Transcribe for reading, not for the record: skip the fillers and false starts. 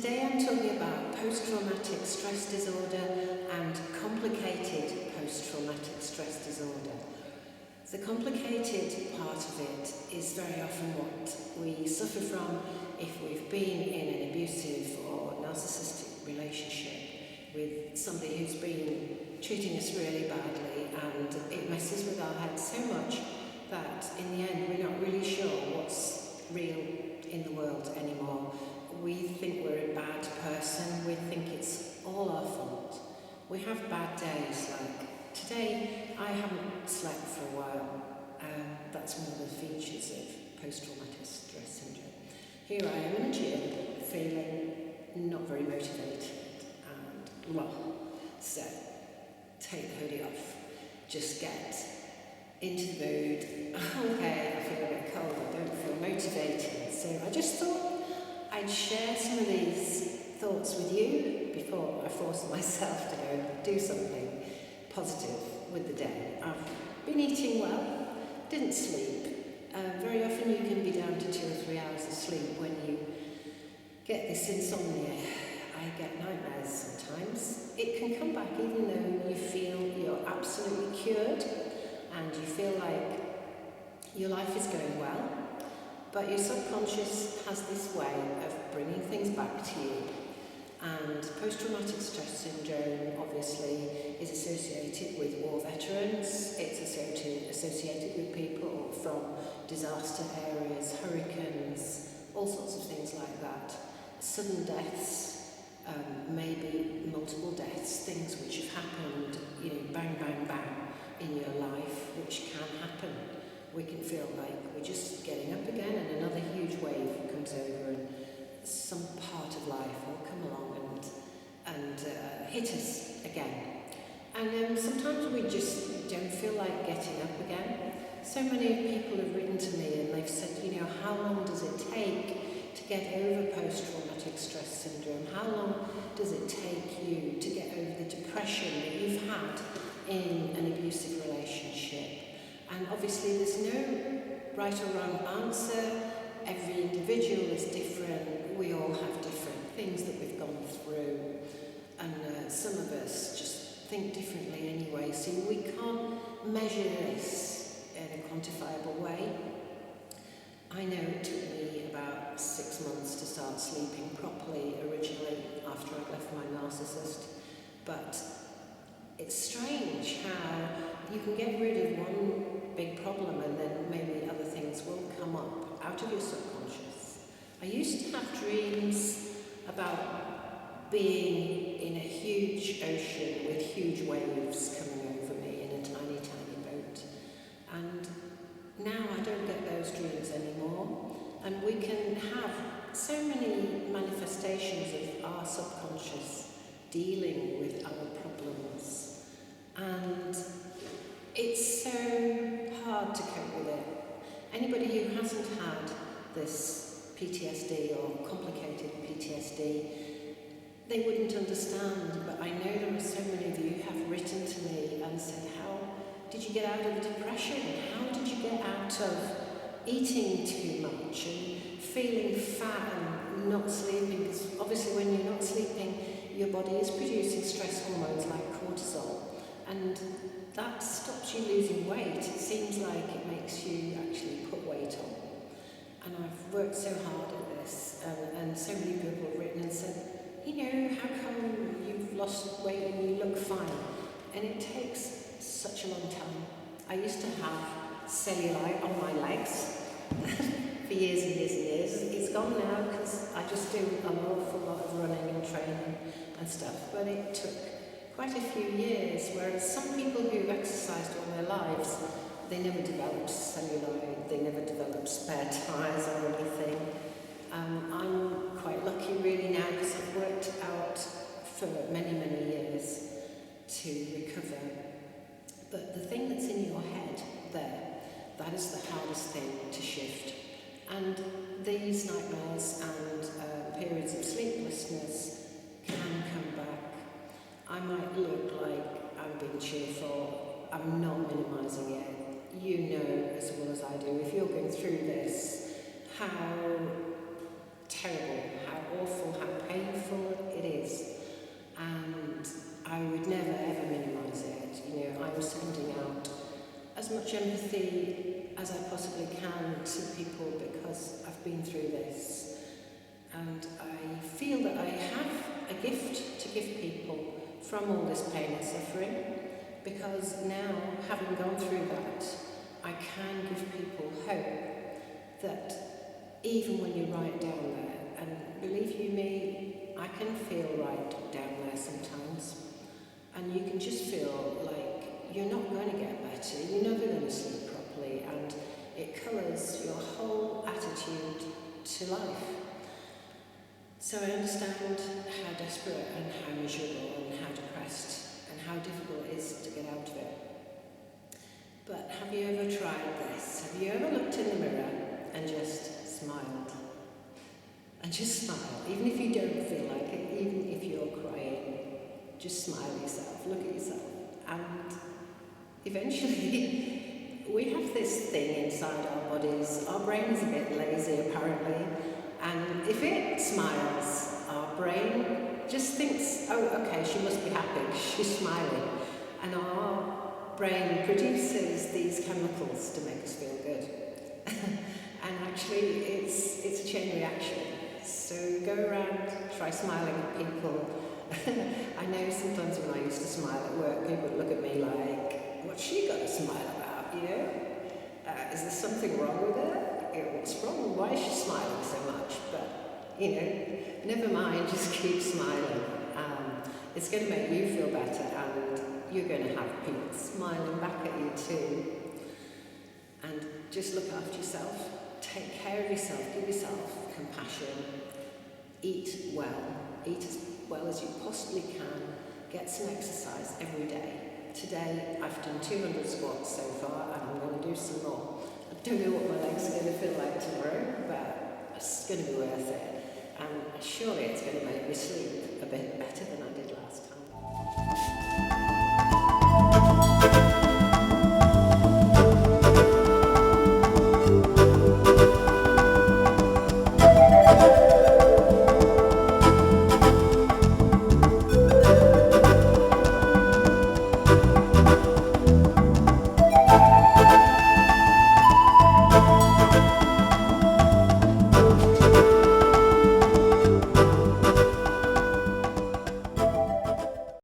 Today I'm talking about post-traumatic stress disorder and complicated post-traumatic stress disorder. The complicated part of it is very often what we suffer from if we've been in an abusive or narcissistic relationship with somebody who's been treating us really badly, and it messes with our heads so much that in the end we're not really sure what's real in the world anymore. We think we're a bad person, we think it's all our fault. We have bad days, like today I haven't slept for a while. That's one of the features of post-traumatic stress syndrome. Here I am in a gym, feeling not very motivated and well, so take the hoodie off, just get into the mood. Okay, I feel a bit cold, I don't feel motivated, so I just thought I'd share some of these thoughts with you before I force myself to go and do something positive with the day. I've been eating well, didn't sleep. Very often you can be down to 2 or 3 hours of sleep when you get this insomnia. I get nightmares sometimes. It can come back even though you feel you're absolutely cured and you feel like your life is going well, but your subconscious has this way of bringing things back to you. And post-traumatic stress syndrome obviously is associated with war veterans, it's associated with people from disaster areas, hurricanes, all sorts of things like that. Sudden deaths, maybe multiple deaths, things which have happened, bang, bang, bang in your life, which can happen. We can feel like we're just getting up again and another huge wave comes over and some part of life will come along and hit us again. And sometimes we just don't feel like getting up again. So many people have written to me and they've said, how long does it take to get over post-traumatic stress syndrome? How long does it take you to get over the depression that you've had in an abusive relationship? And obviously there's no right or wrong answer. Every individual is different. We all have different things that we've gone through. And some of us just think differently anyway. So we can't measure this in a quantifiable way. I know it took me about 6 months to start sleeping properly originally after I'd left my narcissist. But it's strange how you can get rid of one big problem and then maybe other things will come up out of your subconscious. I used to have dreams about being in a huge ocean with huge waves coming over me in a tiny, tiny boat. And now I don't get those dreams anymore. And we can have so many manifestations of our subconscious dealing with our problems. And it's so hard to cope with it. Anybody who hasn't had this PTSD or complicated PTSD, they wouldn't understand, but I know there are so many of you who have written to me and said, how did you get out of depression? How did you get out of eating too much and feeling fat and not sleeping? Because obviously when you're not sleeping, your body is producing stress hormones like cortisol, and that stops you losing weight. It seems like it makes you actually put weight on. And I've worked so hard at this, and so many people have written and said, how come you've lost weight and you look fine? And it takes such a long time. I used to have cellulite on my legs for years and years and years. It's gone now because I just do an awful lot of running and training and stuff. But it took quite a few years, whereas some people who've exercised all their lives, they never developed cellulite, they never developed spare-tyres or anything. I'm quite lucky really now because I've worked out for many, many years to recover. But the thing that's in your head there, that is the hardest thing to shift. And these nightmares and periods of sleeplessness can come back. I might look like I'm being cheerful, I'm not minimising it. You know as well as I do, if you're going through this, how terrible, how awful, how painful empathy as I possibly can to people because I've been through this. And I feel that I have a gift to give people from all this pain and suffering, because now, having gone through that, I can give people hope that even when you're right down there, and believe you me, I can feel right down there sometimes, and you can just feel like you're not going to get better, you're never going to sleep properly, and it colours your whole attitude to life. So I understand how desperate and how miserable and how depressed and how difficult it is to get out of it. But have you ever tried this? Have you ever looked in the mirror and just smiled? And just smile, even if you don't feel like it, even if you're crying, just smile at yourself, look at yourself. And eventually, we have this thing inside our bodies. Our brain is a bit lazy, apparently. And if it smiles, our brain just thinks, oh, okay, she must be happy, she's smiling. And our brain produces these chemicals to make us feel good. And actually, it's a chain reaction. So go around, try smiling at people. I know sometimes when I used to smile at work, people would look at me like, what's she got to smile about, you know? Is there something wrong with her? What's wrong? Why is she smiling so much? But, you know, never mind, just keep smiling. It's going to make you feel better, and you're going to have people smiling back at you too. And just look after yourself, take care of yourself, give yourself compassion, eat as well as you possibly can, get some exercise every day. Today I've done 200 squats so far, and I'm going to do some more. I don't know what my legs are going to feel like tomorrow, but it's going to be worth it. And surely it's going to make me sleep a bit better than I did last time.